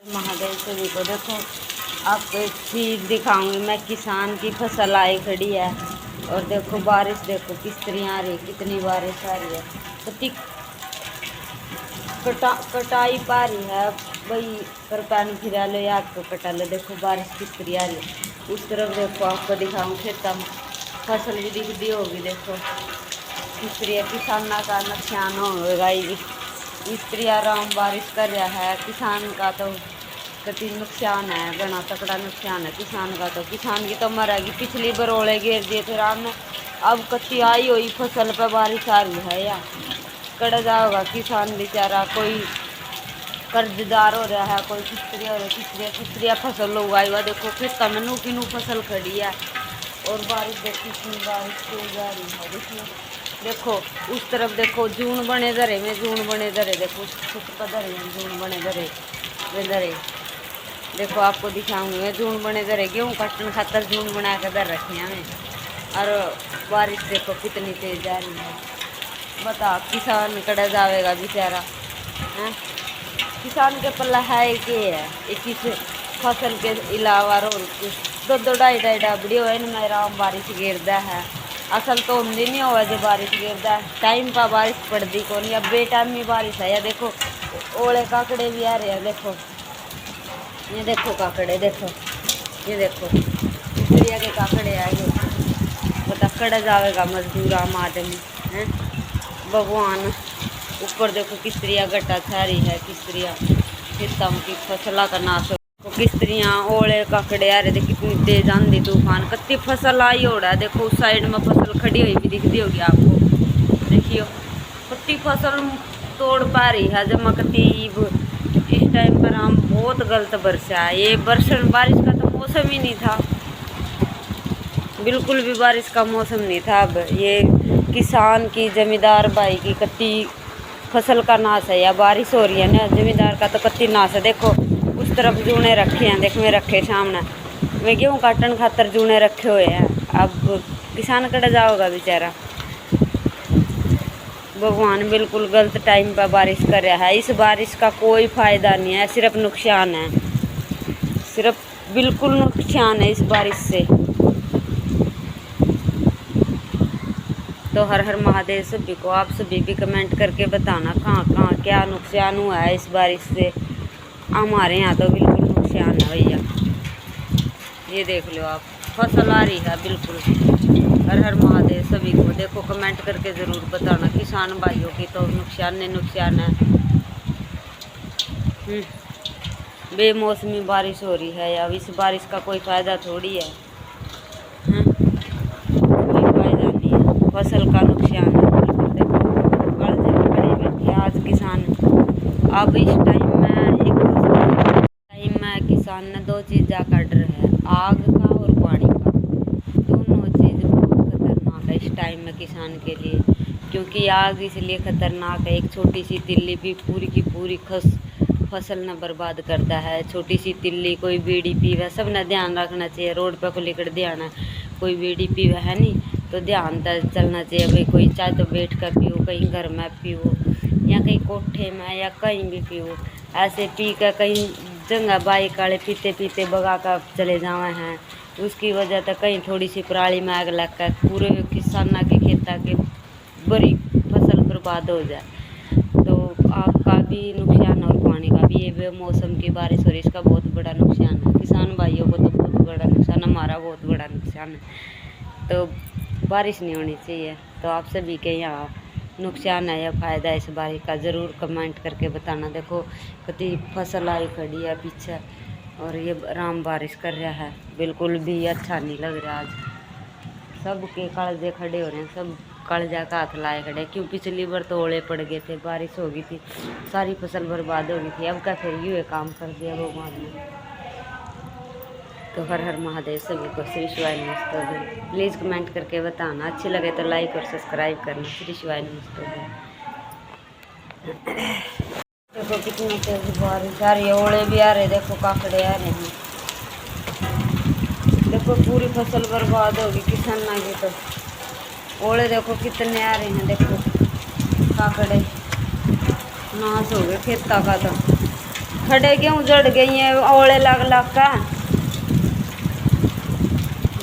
महादेव सभी को देखो, आपको एक चीज़ दिखाऊंगी मैं। किसान की फसल आई खड़ी है और देखो बारिश, देखो किस तरह आ रही है, कितनी बारिश आ रही है। तो कटाई पा रही है भाई, पर पानी फिरा लो या आपको कटा लो। देखो बारिश किस तरह आ रही है। उस तरफ देखो, आपको दिखाऊँ खेतों में फसल भी दिखती होगी। देखो किस तरह किसाना का नुकसान होगा। इस तरह आराम बारिश कर रहा है किसान का, तो कति नुकसान है, घना तकड़ा नुकसान है किसान का। तो किसान की तो मरेगी। पिछली बरोले घेर दिए थे राम ने, अब कच्ची आई हुई फसल पर बारिश आ रही है या कड़ जाओगा किसान बेचारा। कोई कर्जदार हो रहा है, कोई किस तरह हो रहा है, किस तरह फसल उगाई हुआ। देखो खेत में नू की नू फसल खड़ी है और बारिश देखो कितनी बारिश तेज आ रही है। देखो उस तरफ देखो जून बने धरे में, जून बने धरे। देखो छत पर धरे हैं जून बने धरे वे धरे। देखो आपको दिखाऊंगी मैं जून बने धरे, गेहूँ काटने खातर जून बना के धर रखे हैं हमें। और बारिश देखो कितनी तेज आ रही है। बता किसान कड़ा जाएगा बेचारा हैं। किसान के पल्ला है कि है इस फसल के अलावा और दो ढाई डाबड़ी हो मेरा बारिश गिरदा है। असल तो होंगी नहीं हुआ जो बारिश गिरदा है, टाइम पर बारिश पड़ती कौन, या बेटाइम में बारिश है। या देखो ओले काकड़े भी आ रहे हैं। देखो ये देखो काकड़े, देखो ये देखो इस तरह के काकड़े आए। पता कड़ा जाएगा मजदूर आम आदमी हैं। भगवान ऊपर देखो किस तरह गड्ढा छारी है, किस तरह खेतों की फसलों का नाश हो। किस तरह ओले काकड़े आ रहे थे, कितनी तेज आंधी तूफान, कितनी फसल आई हो रहा है। देखो उस साइड में फसल खड़ी हुई भी दिखती होगी आपको। देखियो कितनी फसल तोड़ पा रही है जमा कतीब। इस टाइम पर हम बहुत गलत बरसा है। ये बरसन बारिश का तो मौसम ही नहीं था, बिल्कुल भी बारिश का मौसम नहीं था। अब ये किसान की जमींदार भाई की कत्ती फसल का नाश है, या बारिश हो रही है ना, जमींदार का तो कत्ती नाश है। देखो उस तरफ जूने रखे हैं, देख में रखे सामने में गेहूँ काटन खातर जूने रखे हुए हैं। अब किसान कट जाओगा बेचारा। भगवान बिल्कुल गलत टाइम पर बारिश कर रहा है। इस बारिश का कोई फ़ायदा नहीं है, सिर्फ नुकसान है, सिर्फ बिल्कुल नुकसान है इस बारिश से। तो हर हर महादेव सभी को। आप सभी भी कमेंट करके बताना कहाँ कहाँ क्या नुकसान हुआ है इस बारिश से। हमारे यहाँ तो बिल्कुल नुकसान है भैया। ये देख लो आप, फसल आ रही है बिल्कुल। हर हर महादेव सभी को। देखो कमेंट करके ज़रूर बताना, किसान भाइयों की तो नुकसान ही नुकसान है। बेमौसमी बारिश हो रही है, अब इस बारिश का कोई फ़ायदा थोड़ी है, कोई फ़ायदा नहीं है, फसल का नुकसान है। देखो कर्जे में खड़े बैठे आज किसान। अब इस टाइम में किसान ने दो चीज़ा का डर है, आग का और पानी का। दोनों चीज़ बहुत खतरनाक है इस टाइम में किसान के लिए। क्योंकि आग इसलिए खतरनाक है, एक छोटी सी तिल्ली भी पूरी की पूरी फसल न बर्बाद करता है। छोटी सी तिल्ली, कोई बीड़ी पीवे, सब ने ध्यान रखना चाहिए। रोड पर को लेकर ध्यान है, कोई बीड़ी पीवे है नहीं तो ध्यान चलना चाहिए भाई। कोई चाहे तो बैठ कर पियो, कहीं घर में पियो या कहीं कोठे में या कहीं भी पियो। ऐसे पी कर कहीं जंगा बाइक वाले पीते पीते भगा कर चले जावे हैं, उसकी वजह से कहीं थोड़ी सी पराली में आग लग कर पूरे किसाना के खेता के बड़ी फसल बर्बाद हो जाए। तो आग का भी नुकसान और पानी का भी। ये बेमौसम की बारिश हो रही, इसका बहुत बड़ा नुकसान है किसान भाइयों को। तो बहुत बड़ा नुकसान, हमारा बहुत बड़ा नुकसान है। तो बारिश नहीं होनी चाहिए। तो आप सभी के यहाँ नुकसान है या फ़ायदा है इस बारिश का, ज़रूर कमेंट करके बताना। देखो कति फसल आई खड़ी है पीछे और ये राम बारिश कर रहा है, बिल्कुल भी अच्छा नहीं लग रहा। आज सब के कालजे खड़े हो रहे हैं, सब कालजा का हाथ लाए खड़े। क्यों पिछली बार तो ओले पड़ गए थे, बारिश हो गई थी, सारी फसल बर्बाद हो गई थी। अब क्या फिर ये काम कर दिया भगवान ने। तो हर हर महादेव सभी को श्री शिवाय नमस्ते। प्लीज़ कमेंट करके बताना, अच्छे लगे तो लाइक और सब्सक्राइब करना। श्री शिवाय नमस्ते। देखो कितनी तेज बारिश आ रही है, ओले भी आ रहे, देखो काकड़े आ रहे हैं। देखो पूरी फसल बर्बाद होगी किसाना की। तो ओले देखो कितने आ रहे हैं, देखो काकड़े नाश हो गए खेता का। तो खड़े गेहूँ जड़ गई हैं, ओले लग लग का।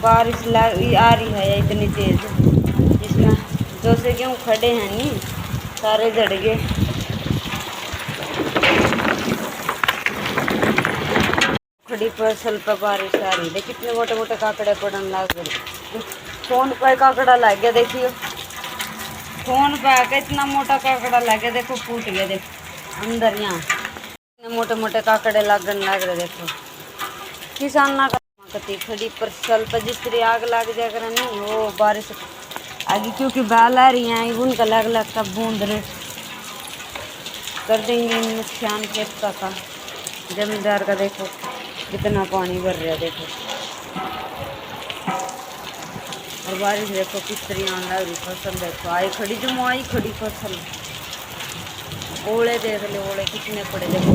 बारिश आ रही है इतनी तेज, इसमें जो से गेहूँ खड़े हैं नहीं सारे जड़ गए। खड़ी फसल पर बारिश आ रही है, कितने मोटे मोटे काकड़े पड़न लग गए। फोन पर काकड़ा लग गया, देखियो फोन पे आके इतना मोटा काकड़ा लग गया, देखो फूट गया, देखो अंदर यहाँ इतने मोटे मोटे काकड़े लगन लग रहे। देखो किसान ना कती खड़ी फसल पर जिस तरह आग लग जाए कर नहीं वो बारिश आगे, क्योंकि बाल आ रही हैं उनका लग लग का बूंद रहे कर देंगे नुकसान खेत का। जमींदार का देखो कितना पानी भर रहा है, देखो और बारिश देखो किस तरह आने लग रही। फसल देखो आई खड़ी, जो आई खड़ी फसल। ओले देख ले, ओले कितने पड़े, देखो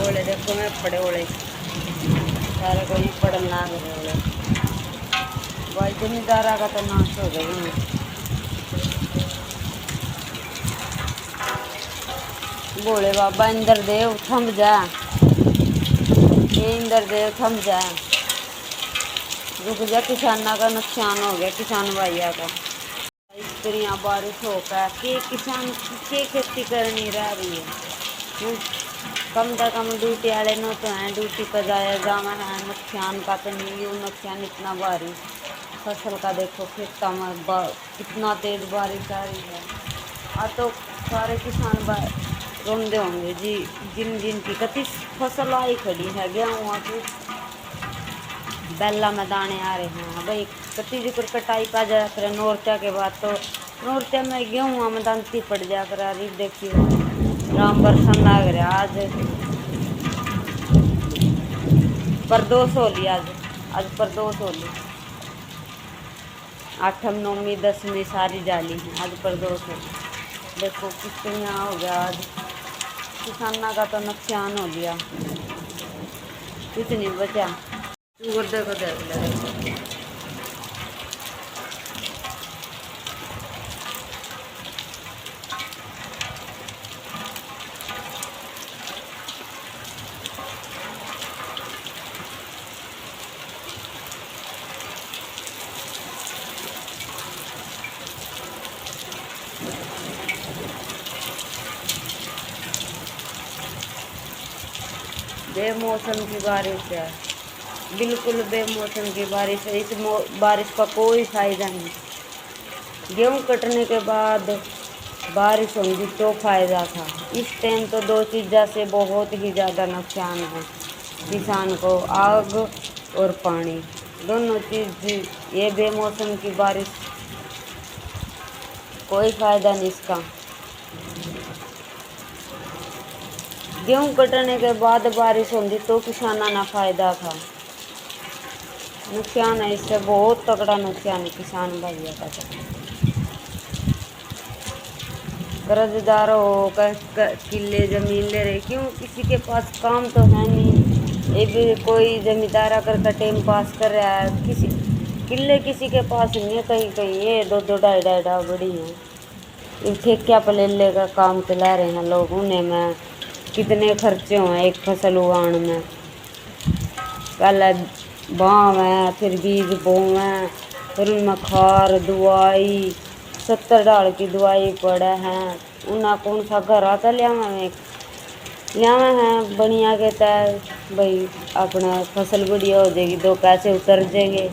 ओले देखो मैं पड़े ओले सारे को ही पड़न लग रहे ओले। भाई जमींदारा का तो नाश हो गई। बोले बाबा इंद्र देव थम जा, ये इंद्र देव थम जा, रुक जा, किसाना का नुकसान हो गया, किसान भैया का। इस तरह बारिश होकर के किसान के खेती करनी रह रही है। कम से कम ड्यूटी वाले नो तो हैं, ड्यूटी पर जाया जाना है, नुकसान का तो नहीं है। नुकसान इतना बारिश फसल का देखो खेतों में कितना तेज बारिश आ रही है। आ तो सारे किसान रोंदे होंगे जी, जिन जिन की कति फसल आई खड़ी है, गेहूँ की बेला में दाने आ रहे हैं भाई, कति जिक्र कटाई पा जाया कर नौरत्या के बाद, तो नौरत्या में गेहूँ में दानती पड़ जाया कर। अरे देखियो राम बरसन लग रहा आज प्रदोष होली, आज प्रदोष होली, 8वीं 9वीं 10वीं सारी जाली है, आज प्रदोष होली। देखो कितना हो गया आज, किसाना का तो नुकसान हो गया, कुछ नहीं बचा। देखो देखो बेमौसम की बारिश है, बिल्कुल बेमौसम की बारिश है। इस बारिश का कोई फायदा नहीं। गेहूँ कटने के बाद बारिश होगी तो फायदा था। इस टाइम तो दो चीज़ों से बहुत ही ज़्यादा नुकसान है किसान को, आग और पानी, दोनों चीज़। ये बेमौसम की बारिश कोई फायदा नहीं इसका। गेहूँ कटने के बाद बारिश होती तो किसाना ना फायदा था। नुकसान है इससे, बहुत तगड़ा नुकसान है किसान भैया का। कर्जदार हो किले जमीन ले रहे, क्यों किसी के पास काम तो है नहीं। ये भी कोई जमींदार अगर का टाइम पास कर रहा है, किसी किले किसी के पास नहीं है, कहीं कहीं ये 2-2 ढाई बड़ी हैं। ठेकिया पर ले का काम चला रहे हैं लोग, उन्हें में कितने खर्चे हुए एक फसल उगाने में। पहले बाँव है, फिर बीज बोवें, फिर उनमें खार दवाई 70 डाल की दवाई पड़े हैं। उन्हें कौन सा घर आता लिया हैं बढ़िया के तय भाई अपना फसल बढ़िया हो जाएगी, 2 पैसे उतर जाएंगे,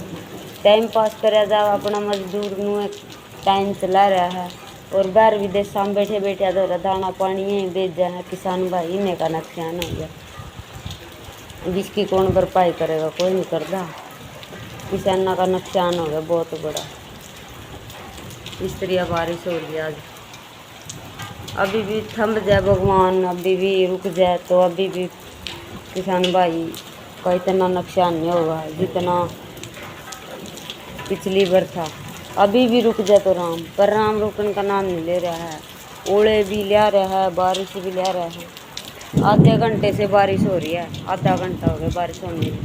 टाइम पास करा जाओ। अपना मजदूर में टाइम चला रहा है और बाहर विदेश में बैठे बैठे तो दाना पानी यहीं बेच जाए किसान भाई, इन्हें का नुकसान हो गया। जिसकी कौन भरपाई करेगा, कोई नहीं करता। किसानों का नुकसान हो गया बहुत बड़ा। इस तरह बारिश हो रही है आज, अभी भी थम जाए भगवान, अभी भी रुक जाए तो अभी भी किसान भाई का इतना नुकसान नहीं होगा जितना पिछली बार था। अभी भी रुक जाए तो राम, पर राम रुकने का नाम नहीं ले रहा है। ओले भी ले रहा है, बारिश भी ले रहा है। आधे घंटे से बारिश हो रही है, आधा घंटा हो गया बारिश होने में।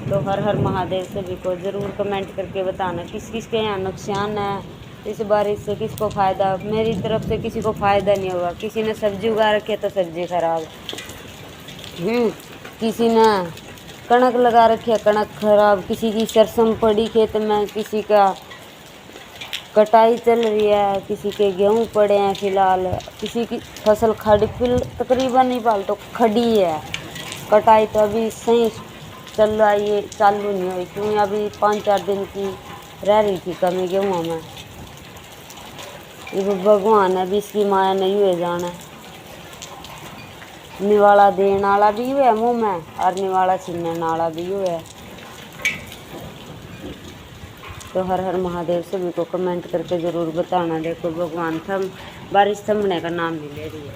तो हर हर महादेव सभी को ज़रूर कमेंट करके बताना किस किस के यहाँ नुकसान है, इस बारिश से किसको फ़ायदा? मेरी तरफ से किसी को फ़ायदा नहीं होगा। किसी ने सब्जी उगा रखी है तो सब्जी खराब, किसी ने कणक लगा रखी है, कणक खराब, किसी की सरसों पड़ी खेत में, किसी का कटाई चल रही है, किसी के गेहूं पड़े हैं फिलहाल, किसी की फसल खड़ी तकरीबन नहीं पाल तो खड़ी है। कटाई तो अभी सही चल रहा है, ये चालू नहीं हुई क्योंकि अभी 5-4 दिन की रह रही थी कमी गेहूँ में। ये भगवान है भी, इसकी माया नहीं हुए जाना। निवाला देने वाला भी हुआ मुँह में और निवाला छीनने वाला भी हुआ। तो हर हर महादेव सभी को कमेंट करके ज़रूर बताना। देखो भगवान थम बारिश थमने का नाम नहीं ले रही है।